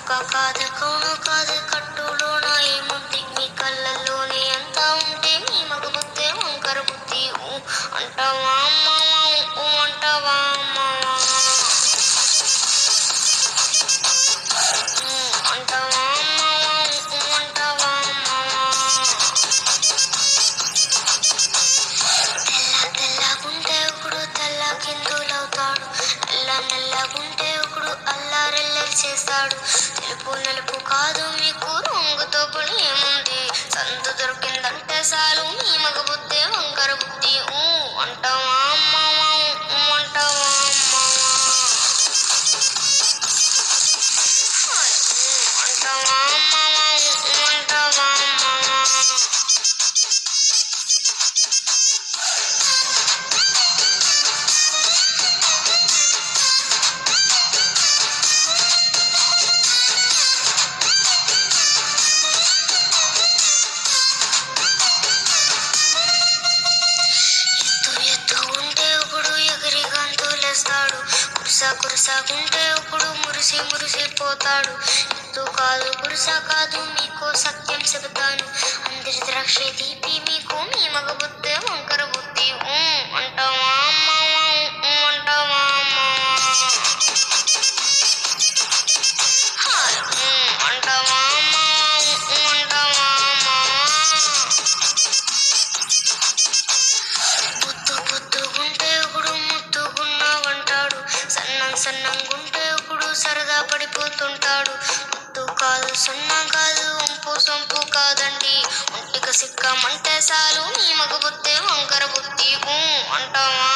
కాదు కౌను కాదు కట్టులోన ఏముంది మీ కళ్ళల్లోనే అంతా ఉంటే మీ మగ బుద్ధే వంకర బుద్ధి అంటావా అంటావా అంటావా అంటావా తెల్లగుంటే ఒకడు తెల్ల కిందులవుతాడు నల్లగుంటే ఒకడు అల్లారెల్లరి చేస్తాడు తెలుపు నలుపు కాదు మీకు రంగుతో పని ఏముంది సందు దొరికిందంటే చాలు మీ మగ బుద్ధే వంకర బుద్ధి అంటావా అంటావా అంటావా అంటావా కురసాగుంటే ఒకడు మురిసిపోతాడు ఎత్తు కాదు కురసా కాదు మీకు సత్యం చెబుతాను అందరి ద్రాక్ష తీపి మీకు మీ మగ బుద్ధే వంకర బుద్ధి అంటావా అంటావా అంటావా అంటావా బుద్ధుగుంటే ఒకడు ముద్దుగున్నావంటాడు సన్నంగుంటే ఒకడు సరదా పడిపోతుంటాడు ముద్దు కాదు సున్నం కాదు వంపు సొంపు కాదండి ఒంటికి సిక్కమంటే చాలు మీ మగ బుద్ధే వంకర బుద్ధి అంటావా